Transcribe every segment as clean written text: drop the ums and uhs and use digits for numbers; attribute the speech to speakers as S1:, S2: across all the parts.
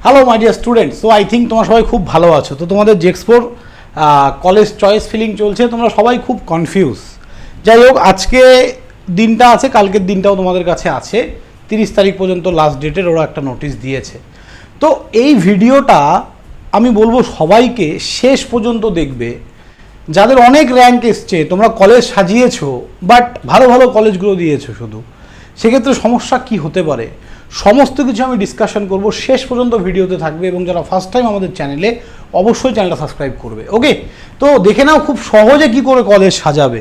S1: Hello my dear students, so I think তোমরা সবাই খুব ভালো আছো। তো তোমাদের জেক্সপোর কলেজ চয়েস ফিলিং চলছে, তোমরা সবাই খুব কনফিউজ। যাই হোক, আজকে দিনটা আছে, কালকের দিনটাও তোমাদের কাছে আছে, 30 তারিখ পর্যন্ত লাস্ট ডেটের ওরা একটা নোটিশ দিয়েছে। তো এই ভিডিওটা আমি বলবো সবাইকে শেষ পর্যন্ত দেখবে, যাদের অনেক র্যাঙ্ক এসছে, তোমরা কলেজ সাজিয়েছো বাট ভালো ভালো কলেজগুলো দিয়েছো শুধু, সেক্ষেত্রে সমস্যা কি হতে পারে সমস্ত কিছু আমি ডিসকাশন করব। শেষ পর্যন্ত ভিডিওতে থাকবে এবং যারা ফার্স্ট টাইম আমাদের চ্যানেলে, অবশ্যই চ্যানেলটা সাবস্ক্রাইব করবে। ওকে, তো দেখে নাও খুব সহজে কি করে কলেজ সাজাবে,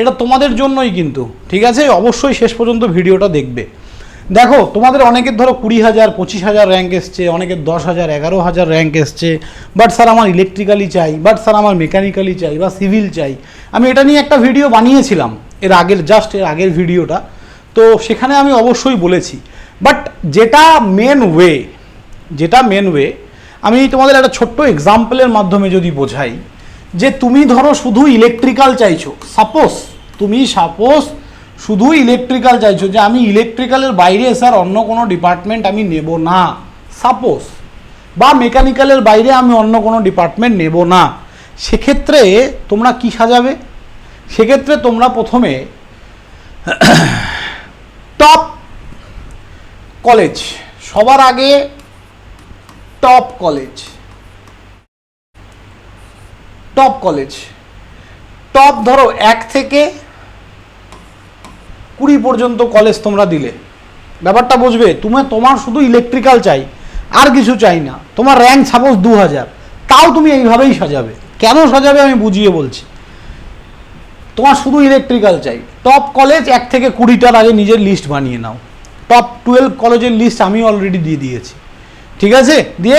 S1: এটা তোমাদের জন্যই কিন্তু, ঠিক আছে? অবশ্যই শেষ পর্যন্ত ভিডিওটা দেখবে। দেখো, তোমাদের অনেকের ধরো 20,000 25,000 র্যাঙ্ক এসছে, অনেকের 10,000 11,000 র্যাঙ্ক এসছে, বাট স্যার আমার ইলেকট্রিক্যালি চাই, বাট স্যার আমার মেকানিক্যালি চাই বা সিভিল চাই। আমি এটা নিয়ে একটা ভিডিও বানিয়েছিলাম এর আগের ভিডিওটা, তো সেখানে আমি অবশ্যই বলেছি। বাট যেটা মেন ওয়ে আমি তোমাদের একটা ছোট্ট এক্সাম্পলের মাধ্যমে যদি বোঝাই, যে তুমি ধরো শুধু ইলেকট্রিক্যাল চাইছো, সাপোজ শুধু ইলেকট্রিক্যাল চাইছো, যে আমি ইলেকট্রিক্যালের বাইরে স্যার অন্য কোনো ডিপার্টমেন্ট আমি নেব না, সাপোজ, বা মেকানিক্যালের বাইরে আমি অন্য কোনো ডিপার্টমেন্ট নেব না, সেক্ষেত্রে তোমরা কি সাজাবে? সেক্ষেত্রে তোমরা প্রথমে টপ কলেজ, সবার আগে টপ কলেজ, ধরো 1 থেকে 20 পর্যন্ত কলেজ তোমরা দিলে, ব্যাপারটা বুঝবে। তোমার শুধু ইলেকট্রিক্যাল চাই, আর কিছু চাই না, তোমার র্যাঙ্ক সাপোজ 2000, তাও তুমি এইভাবেই সাজাবে। কেন সাজাবে আমি বুঝিয়ে বলছি। তোমার শুধু ইলেকট্রিক্যাল চাই, টপ কলেজ 1 থেকে 20টার আগে নিজের লিস্ট বানিয়ে নাও। টপ 12 কলেজের লিস্ট আমি অলরেডি দিয়ে দিয়েছি, ঠিক আছে? দিয়ে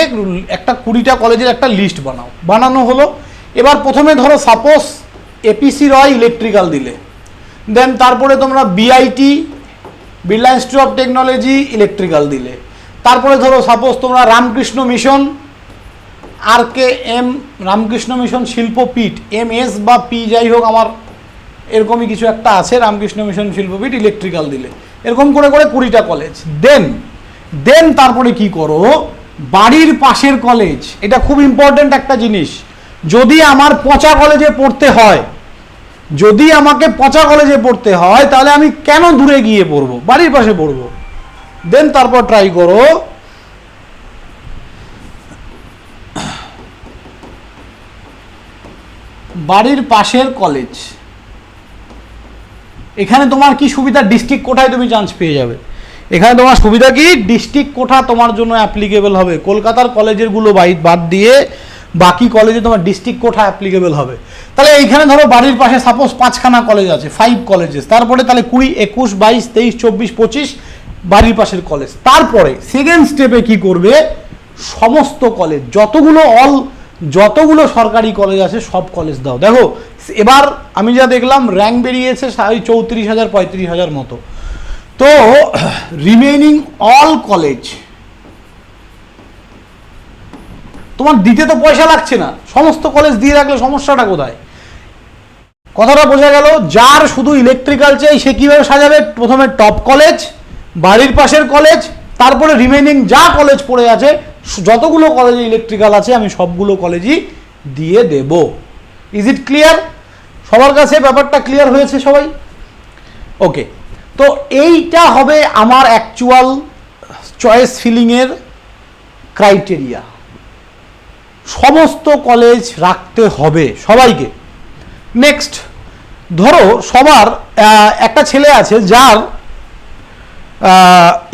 S1: একটা 20টা কলেজের একটা লিস্ট বানানো হলো। এবার প্রথমে ধরো সাপোজ এপিসি রয় ইলেকট্রিক্যাল দিলে, দেন তারপরে তোমরা BIT, Birla Institute of Technology electrical দিলে, তারপরে ধরো সাপোজ তোমরা Ramakrishna Mission, RKM Ramakrishna Mission Shilpapith, MS বা P যাই হোক, আমার এরকমই কিছু একটা আছে, রামকৃষ্ণ মিশন শিল্পপীঠ ইলেকট্রিক্যাল দিলে, এরকম করে 20টা কলেজ। দেন তারপরে কি করো, বাড়ির পাশের কলেজ। এটা খুব ইম্পর্টেন্ট একটা জিনিস। যদি আমার পচা কলেজে পড়তে হয়, তাহলে আমি কেন দূরে গিয়ে পড়বো, বাড়ির পাশে পড়বো। দেন তারপর ট্রাই করো বাড়ির পাশের কলেজ। এখানে তোমার কি সুবিধা, ডিস্ট্রিক্ট কোটায় তুমি চান্স পেয়ে যাবে। এখানে তোমার সুবিধা কি, ডিস্ট্রিক্ট কোটা তোমার জন্য অ্যাপ্লিকেবল হবে। কলকাতার কলেজেরগুলো বাদ দিয়ে বাকি কলেজে তোমার ডিস্ট্রিক্ট কোটা অ্যাপ্লিকেবল হবে। তাহলে এইখানে ধরো বাড়ির পাশে সাপোজ 5খানা কলেজ আছে, 5 কলেজেস, তারপরে তাহলে 20, 21, 22, 23, 24, 25 বাড়ির পাশের কলেজ। তারপরে সেকেন্ড স্টেপে কি করবে, সমস্ত কলেজ, যতগুলো সরকারি কলেজ আছে সব কলেজ দাও। দেখো এবার আমি যা দেখলাম, র্যাঙ্ক বেরিয়েছে 34,000 35,000 মতো। তো রিমেইনিং অল কলেজ তোমার দিতে তো পয়সা লাগছে না, সমস্ত কলেজ দিয়ে রাখলে সমস্যাটা কোথায়? কথাটা বোঝা গেল? যার শুধু ইলেকট্রিক্যাল চাই সে কিভাবে সাজাবে, প্রথমে টপ কলেজ, বাড়ির পাশের কলেজ, তারপরে রিমেইনিং যা কলেজ পড়ে আছে, যতগুলো কলেজে ইলেকট্রিক্যাল আছে আমি সবগুলো কলেজই দিয়ে দেব। Is it clear? সবার কাছে ব্যাপারটা ক্লিয়ার হয়েছে সবাই? ওকে, তো এইটা হবে আমার অ্যাকচুয়াল চয়েস ফিলিংয়ের ক্রাইটেরিয়া। সমস্ত কলেজ রাখতে হবে সবাইকে। নেক্সট, ধরো সবার একটা ছেলে আছে যার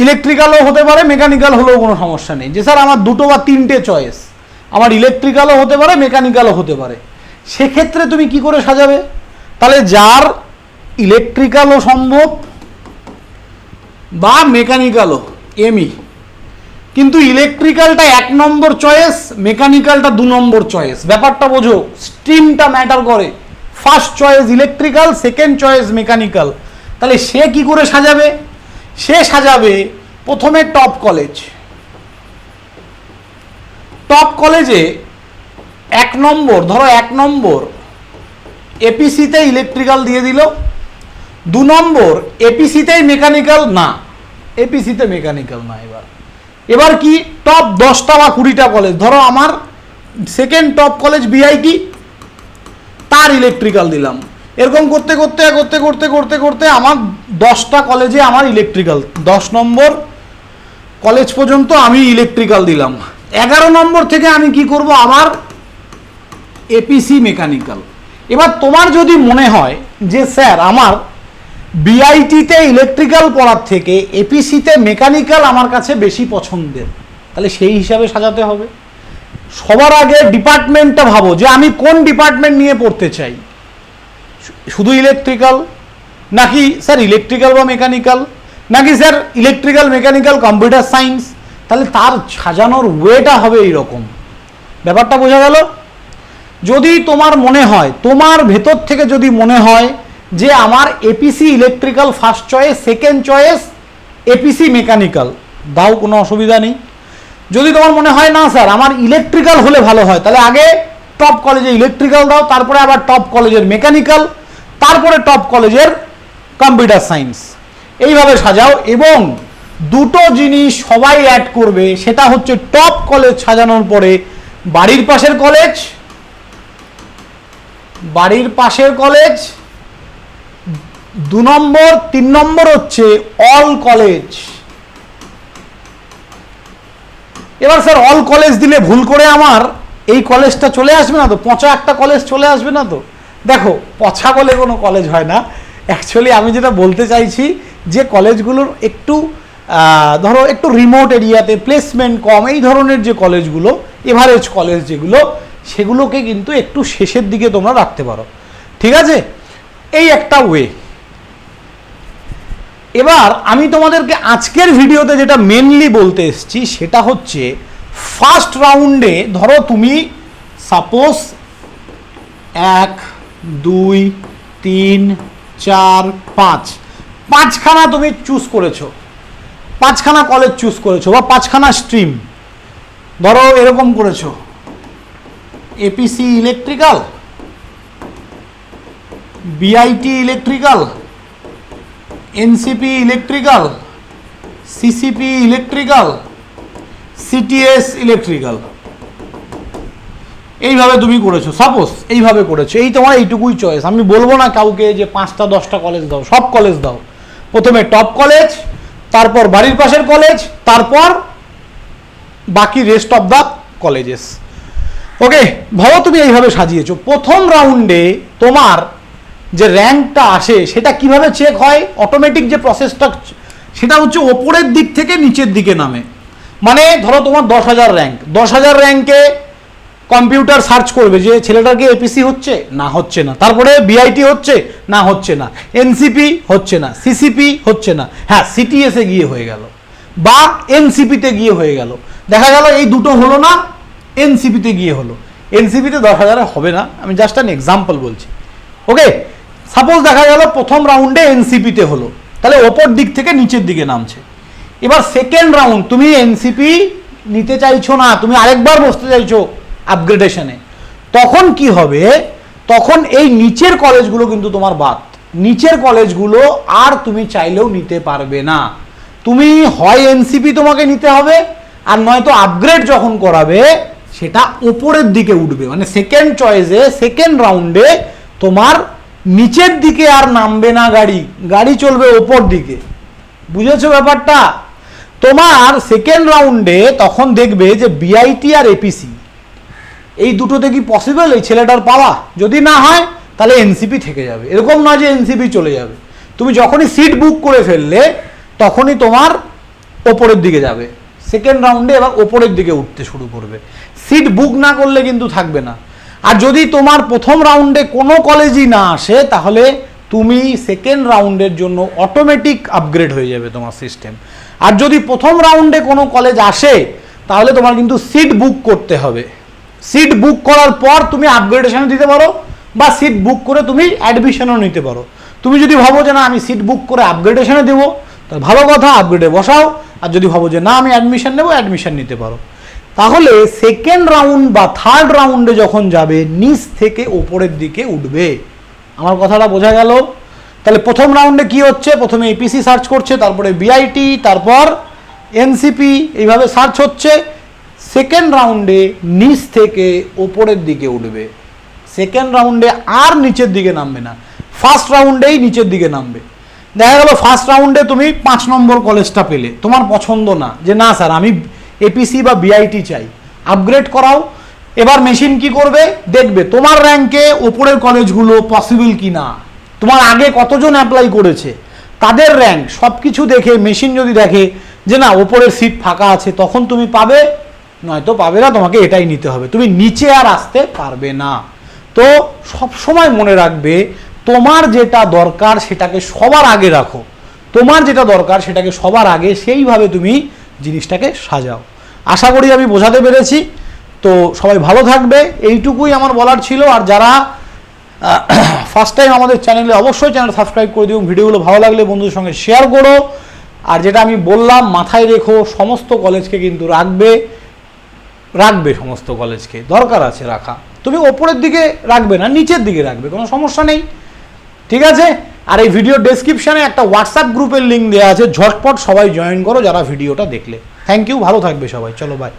S1: ইলেকট্রিক্যালও হতে পারে, মেকানিক্যাল হলেও কোনো সমস্যা নেই, যে স্যার আমার 2 বা 3টে চয়েস, আমার ইলেকট্রিক্যালও হতে পারে, মেকানিক্যালও হতে পারে। সেক্ষেত্রে তুমি কি করে সাজাবে? তাহলে যার ইলেকট্রিক্যালও সম্ভব বা মেকানিক্যালও, এমই, কিন্তু ইলেকট্রিক্যালটা 1 নম্বর চয়েস, মেকানিক্যালটা 2 নম্বর চয়েস। ব্যাপারটা বোঝো, স্ট্রিমটা ম্যাটার করে। First choice electrical, second choice mechanical. তাহলে সে কি করে সাজাবে? সে সাজাবে প্রথমে টপ কলেজে 1 নম্বর, ধরো 1 নম্বর এপিসিতে ইলেকট্রিক্যাল দিয়ে দিল, 2 নম্বর এপিসিতেই মেকানিক্যাল না, এপিসিতে মেকানিক্যাল না, এবার এবার কি টপ 10টা বা 20টা কলেজ, ধরো আমার সেকেন্ড টপ কলেজ বিআইটি, তার ইলেকট্রিক্যাল দিলাম। এরকম করতে করতে করতে করতে করতে করতে আমার 10টা কলেজে আমার ইলেকট্রিক্যাল, 10 নম্বর কলেজ পর্যন্ত আমি ইলেকট্রিক্যাল দিলাম। 11 নম্বর থেকে আমি কি করব, আবার এপিসি মেকানিক্যাল। এবার তোমার যদি মনে হয় যে স্যার আমার বিআইটিতে ইলেকট্রিক্যাল পড়ার থেকে এপিসিতে মেকানিক্যাল আমার কাছে বেশি পছন্দের, তাহলে সেই হিসাবে সাজাতে হবে। সবার আগে ডিপার্টমেন্টটা ভাবো যে আমি কোন ডিপার্টমেন্ট নিয়ে পড়তে চাই, শুধু ইলেকট্রিক্যাল, নাকি স্যার ইলেকট্রিক্যাল বা মেকানিক্যাল, নাকি sir electrical mechanical computer science. তাহলে তার সাজানোর ওয়েটা হবে এইরকম। ব্যাপারটা বোঝা গেল? যদি তোমার মনে হয়, তোমার ভেতর থেকে যদি মনে হয় যে আমার APC electrical first choice, second choice APC mechanical, দাও, কোনো অসুবিধা নেই। যদি তোমার মনে হয় না স্যার আমার ইলেকট্রিক্যাল হলে ভালো হয়, তাহলে আগে টপ কলেজে ইলেকট্রিক্যাল দাও, তারপরে আবার টপ কলেজের মেকানিক্যাল, তারপরে টপ কলেজের কম্পিউটার সায়েন্স, এইভাবে সাজাও। এবং দুটো জিনিস সবাই অ্যাড করবে, সেটা হচ্ছে টপ কলেজ সাজানোর পরে বাড়ির পাশের কলেজ, বাড়ির পাশের কলেজ 2 নম্বর, 3 নম্বর হচ্ছে অল কলেজ। এবার স্যার অল কলেজ দিলে ভুল করে আমার এই কলেজটা চলে আসবে না তো, পচা একটা কলেজ চলে আসবে না তো? দেখো, পচা বলে কোনো কলেজ হয় না। অ্যাকচুয়ালি আমি যেটা বলতে চাইছি যে কলেজগুলোর একটু ধরো একটু রিমোট এরিয়াতে প্লেসমেন্ট কম, এই ধরনের যে কলেজগুলো, এভারেজ কলেজ যেগুলো, সেগুলোকে কিন্তু একটু শেষের দিকে তোমরা রাখতে পারো। ঠিক আছে, এই একটা ওয়ে। এবার আমি তোমাদেরকে আজকের ভিডিওতে যেটা মেনলি বলতে এসেছি সেটা হচ্ছে ফার্স্ট রাউন্ডে ধরো তুমি সাপোজ 1 2 3 4 5 5খানা তুমি চুজ করেছো, 5খানা কলেজ চুজ করেছো বা 5খানা স্ট্রিম, ধরো এরকম করেছো APC electrical, BIT electrical, NCP electrical, CCP electrical, CTS electrical, এইভাবে তুমি করেছো। সাপোজ এইভাবে করেছো, এই তোমার এইটুকুই চয়েস। আমি বলবো না কাউকে যে 5টা 10টা কলেজ দাও, সব কলেজ দাও। প্রথমে টপ কলেজ, তারপর বাড়ির পাশের কলেজ, তারপর বাকি রেস্ট অফ দ্য কলেজেস। ওকে, ভাবো তুমি এইভাবে সাজিয়েছো। প্রথম রাউন্ডে তোমার যে র্যাঙ্কটা আসে সেটা কিভাবে চেক হয়, অটোমেটিক যে প্রসেসটা, সেটা হচ্ছে ওপরের দিক থেকে নিচের দিকে নামে। মানে ধরো তোমার 10,000 র্যাঙ্ক, 10,000 র্যাঙ্কে কম্পিউটার সার্চ করবে যে ছেলেটার কি এপিসি হচ্ছে না, হচ্ছে না, তারপরে বিআইটি হচ্ছে না, হচ্ছে না, এনসিপি হচ্ছে না, সিসিপি হচ্ছে না, হ্যাঁ সিটিএসে গিয়ে হয়ে গেল বা এনসিপিতে গিয়ে হয়ে গেল, দেখা গেল এই দুটো হলো না, এনসিপিতে গিয়ে হলো। এনসিপিতে 10,000 হবে না, আমি জাস্ট অ্যান এক্সাম্পল বলছি। ওকে, সাপোজ দেখা গেল প্রথম রাউন্ডে এনসিপিতে হলো, তাহলে ওপর দিক থেকে নিচের দিকে নামছে। এবার সেকেন্ড রাউন্ড তুমি এনসিপি নিতে চাইছো না, তুমি আরেকবার বসতে চাইছো আপগ্রেডেশনে, তখন কি হবে, তখন এই নিচের কলেজগুলো কিন্তু তোমার বাদ, নিচের কলেজগুলো আর তুমি চাইলেও নিতে পারবে না। তুমি হয় এনসিপি তোমাকে নিতে হবে, আর নয়তো আপগ্রেড যখন করাবে সেটা ওপরের দিকে উঠবে, মানে সেকেন্ড চয়েসে সেকেন্ড রাউন্ডে তোমার নিচের দিকে আর নামবে না গাড়ি, গাড়ি চলবে ওপর দিকে। বুঝেছো ব্যাপারটা? তোমার সেকেন্ড রাউন্ডে তখন দেখবে যে বিআইটি আর এপিসি এই দুটোতে কি পসিবল এই ছেলেটার পাওয়া, যদি না হয় তাহলে এনসিপি থেকে যাবে। এরকম না যে এনসিপি চলে যাবে, তুমি যখনই সিট বুক করে ফেললে তখনই তোমার ওপরের দিকে যাবে সেকেন্ড রাউন্ডে, এবার ওপরের দিকে উঠতে শুরু করবে। সিট বুক না করলে কিন্তু থাকবে না। আর যদি তোমার প্রথম রাউন্ডে কোনো কলেজই না আসে, তাহলে তুমি সেকেন্ড রাউন্ডের জন্য অটোমেটিক আপগ্রেড হয়ে যাবে তোমার সিস্টেম। আর যদি প্রথম রাউন্ডে কোনো কলেজ আসে, তাহলে তোমার কিন্তু সিট বুক করতে হবে। সিট বুক করার পর তুমি আপগ্রেডেশনে দিতে পারো, বা সিট বুক করে তুমি অ্যাডমিশনও নিতে পারো। তুমি যদি ভাবো যে না আমি সিট বুক করে আপগ্রেডেশনে দেবো, তাহলে ভালো কথা, আপগ্রেডে বসাও। আর যদি ভাবো যে না আমি অ্যাডমিশন নেবো, অ্যাডমিশন নিতে পারো। তাহলে সেকেন্ড রাউন্ড বা থার্ড রাউন্ডে যখন যাবে, নিচ থেকে ওপরের দিকে উঠবে। আমার কথাটা বোঝা গেল? তাহলে প্রথম রাউন্ডে কি হচ্ছে, প্রথমে এপিসি সার্চ করছে, তারপরে বিআইটি, তারপর এনসিপি এইভাবে সার্চ হচ্ছে, সেকেন্ড রাউন্ডে নিচ থেকে ওপরের দিকে উঠবে, সেকেন্ড রাউন্ডে আর নিচের দিকে নামবে না, ফার্স্ট রাউন্ডেই নিচের দিকে নামবে। দেখা গেল ফার্স্ট রাউন্ডে তুমি 5 নম্বর কলেজটা পেলে, তোমার পছন্দ না, যে না স্যার আমি এপিসি বা বিআইটি চাই, আপগ্রেড করাও। এবার মেশিন কি করবে, দেখবে তোমার র্যাঙ্কে ওপরের কলেজগুলো পসিবল কি না, তোমার আগে কতজন অ্যাপ্লাই করেছে, তাদের র্যাঙ্ক সব কিছু দেখে মেশিন যদি দেখে যে না ওপরের সিট ফাঁকা আছে, তখন তুমি পাবে, নয়তো পাবে না, তোমাকে এটাই নিতে হবে, তুমি নিচে আর আসতে পারবে না। তো সব সময় মনে রাখবে, তোমার যেটা দরকার সেটাকে সবার আগে রাখো, তোমার যেটা দরকার সেটাকে সবার আগে, সেইভাবে তুমি জিনিসটাকে সাজাও। আশা করি আমি বোঝাতে পেরেছি। তো সবাই ভালো থাকবে, এইটুকুই আমার বলার ছিল। আর যারা ফার্স্ট টাইম আমাদের চ্যানেলে, অবশ্যই চ্যানেল সাবস্ক্রাইব করে দিও, ভিডিওগুলো ভালো লাগলে বন্ধুদের সঙ্গে শেয়ার করো। আর যেটা আমি বললাম মাথায় রেখো, সমস্ত কলেজকে কিন্তু রাখবে সমস্ত কলেজকে, দরকার আছে রাখা, তুমি ওপরের দিকে রাখবে না, নিচের দিকে রাখবে, কোনো সমস্যা নেই, ঠিক আছে। আর এই ভিডিও ডেসক্রিপশানে একটা হোয়াটসঅ্যাপ গ্রুপের লিঙ্ক দেওয়া আছে, ঝটপট সবাই জয়েন করো যারা ভিডিওটা দেখলে। থ্যাংক ইউ, ভালো থাকবে সবাই, চলো বাই।